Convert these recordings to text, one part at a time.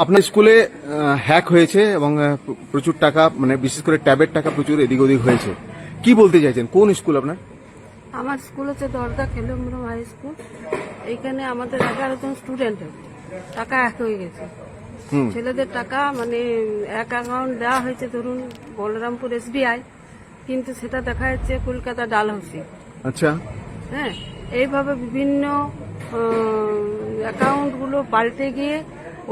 আপনার স্কুলে হ্যাক হয়েছে এবং প্রচুর টাকা মানে বিশেষ করে ট্যাবের টাকা প্রচুর এদিক ওদিক হয়েছে, কি বলতে চাইছেন? কোন স্কুল আপনার? আমার স্কুল হচ্ছে দরদা খেলুমরম হাই স্কুল। এইখানে আমাদের 11 জন স্টুডেন্টের টাকা হ্যাক হয়ে গেছে। ছেলেদের টাকা মানে এক অ্যাকাউন্ট দেওয়া হয়েছে ধরুন বলরামপুর SBI, কিন্তু সেটা দেখা যাচ্ছে কলকাতা ডালহৌসি। আচ্ছা, হ্যাঁ, এইভাবে বিভিন্ন অ্যাকাউন্টগুলো পাল্টে গিয়ে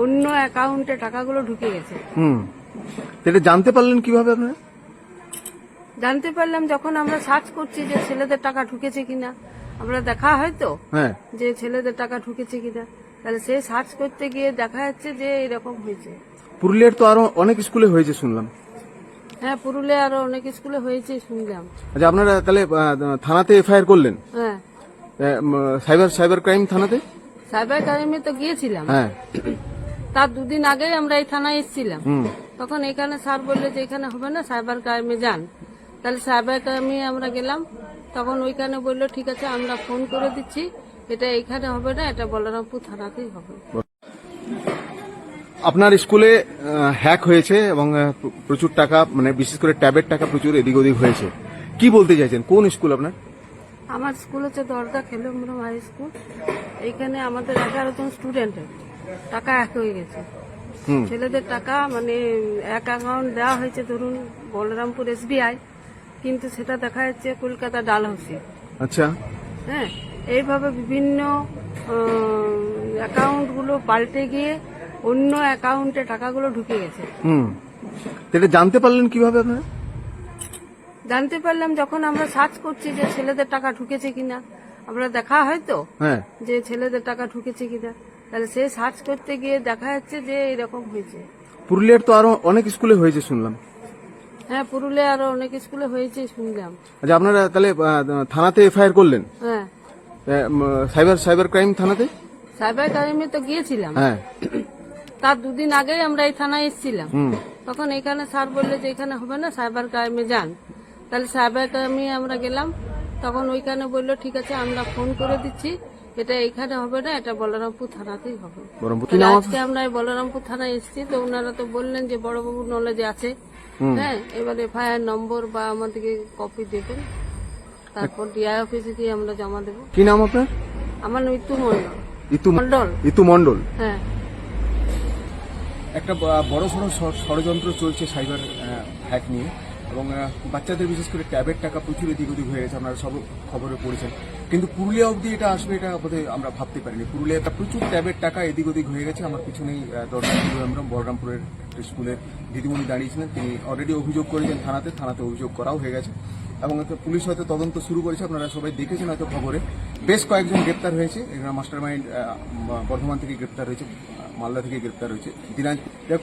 অন্য অ্যাকাউন্টে টাকাগুলো ঢুকে গেছে। এটা জানতে পারলেন কিভাবে আপনারা? জানতে পারলাম যখন আমরা সার্চ করছি যে ছেলেদের টাকা ঢুকেছে কিনা, আমরা দেখা হয় তো হ্যাঁ, যে ছেলেদের টাকা ঢুকেছে কিনা, তাহলে সে সার্চ করতে গিয়ে দেখা যাচ্ছে যে এরকম হয়েছে। পুরুলিয়ার তো আরো অনেক স্কুলে হয়েছে শুনলাম। হ্যাঁ, পুরুলিয়া আরো অনেক স্কুলে হয়েছে শুনলাম। আচ্ছা, আপনারা তাহলে থানাতে FIR করলেন? হ্যাঁ, সাইবার ক্রাইম থানাতে? সাইবার ক্রাইমে তো গিয়েছিলাম। হ্যাঁ, তার দুদিন আগেই আমরা এই থানায় এসেছিলাম। তখন এখানে স্যার বললে যে এখানে হবে না, সাইবার ক্রাইমে যান। তাহলে সাইবার ক্রাইমে আমরা গেলাম, তখন ওইখানে বললো ঠিক আছে আমরা ফোন করে দিচ্ছি, এটা এখানে হবে না, এটা বলরামপুর থানাতেই হবে। আপনার স্কুলে হ্যাক হয়েছে এবং প্রচুর টাকা মানে বিশেষ করে ট্যাবের টাকা প্রচুর এদিক ওদিক হয়েছে, কি বলতে চাইছেন? কোন স্কুল আপনার? আমার স্কুল হচ্ছে দরদা খেলুমরম হাই স্কুল। এইখানে আমাদের 11 জন স্টুডেন্টের টাকা হ্যাক হয়ে গেছে। ছেলেদের টাকা মানে এক অ্যাকাউন্ট দেওয়া হয়েছে ধরুন বলরামপুর SBI, কিন্তু সেটা দেখা যাচ্ছে কলকাতা ডালহৌসি। আচ্ছা, হ্যাঁ, এইভাবে বিভিন্ন অ্যাকাউন্টগুলো পাল্টে গিয়ে অন্য অ্যাকাউন্টে টাকাগুলো ঢুকে গেছে। এটা জানতে পারলেন কিভাবে আপনারা? জানতে পারলাম যখন আমরা সার্চ করছি যে ছেলেদের টাকা ঢুকেছে কিনা, আমরা দেখা হয় তো হ্যাঁ, যে ছেলেদের টাকা ঢুকেছে কিনা, তাহলে সে সার্চ করতে গিয়ে দেখা যাচ্ছে যে এরকম হয়েছে। পুরুলিয়ার তো আরো অনেক স্কুলে হয়েছে শুনলাম। হ্যাঁ, পুরুলিয়া আরো অনেক স্কুলে হয়েছে শুনলাম। আচ্ছা, আপনারা তাহলে থানাতে FIR করলেন? হ্যাঁ, সাইবার ক্রাইম থানাতে? সাইবার ক্রাইমে তো গিয়েছিলাম। হ্যাঁ, তার দুদিন আগেই আমরা এই থানায় এসেছিলাম। তখন এখানে স্যার বললে যে এখানে হবে না, সাইবার ক্রাইমে যান। তাহলে সাইবার ক্রাইমে আমরা গেলাম, তখন ওইখানে বললো ঠিক আছে আমরা ফোন করে দিচ্ছি, এটা এখানে হবে না, এটা বলরামপুর থানাতেই হবে। তাহলে আজকে আমরা এই বলরামপুর থানায় এসেছি, তো ওনারা তো বললেন যে বড়বাবুর নলেজে আছে। হ্যাঁ, এবার FIR নম্বর বা আমাদেরকে কপি দেবেন, তারপর DI অফিসে গিয়ে আমরা জমা দেবো। কি নাম আপনার? আমার নাম ইতু মন্ডল। মন্ডল। ইতু মন্ডল। হ্যাঁ, একটা বড় সড় ষড়যন্ত্র চলছে সাইবার হ্যাক নিয়ে, এবং বাচ্চাদের বিশেষ করে ট্যাবের টাকা প্রচুর এদিক ওদিক হয়ে গেছে, আপনারা সব খবরে পড়েছেন। কিন্তু পুরুলিয়া অবধি এটা আসবে এটা বোধহয় আমরা ভাবতে পারিনি। পুরুলিয়া প্রচুর ট্যাবের টাকা এদিক ওদিক হয়ে গেছে। আমার পিছনেই বলরামপুরের স্কুলের দিদিমণি দাঁড়িয়েছিলেন, তিনি অলরেডি অভিযোগ করেছেন থানাতে অভিযোগ করাও হয়ে গেছে, এবং পুলিশ হয়তো তদন্ত শুরু করেছে। আপনারা সবাই দেখেছেন হয়তো খবরে, বেশ কয়েকজন গ্রেপ্তার হয়েছে। এখানে মাস্টার মাইন্ড বর্ধমান থেকে গ্রেপ্তার হয়েছে, মালদা থেকে গ্রেপ্তার হয়েছে,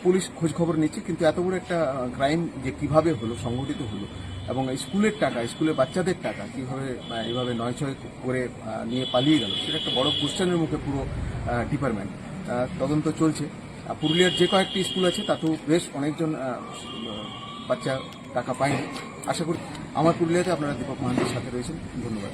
পুলিশ খোঁজ খবর নিচ্ছে। কিন্তু এত বড় একটা ক্রাইম যে কিভাবে হলো, সংগঠিত হলো, এবং স্কুলের টাকা, স্কুলের বাচ্চাদের টাকা কিভাবে এভাবে নয়ছয় করে নিয়ে পালিয়ে গেল, সেটা একটা বড় কোশ্চেনের মুখে পুরো ডিপার্টমেন্ট। তদন্ত চলছে। পুরুলিয়ার যে কয়েকটি স্কুল আছে তাতেও বেশ অনেকজন বাচ্চা টাকা পায়নি। আশা করি আমার পুরুলিয়াতে আপনারা দীপক মাহান্তির সাথে রয়েছেন। ধন্যবাদ।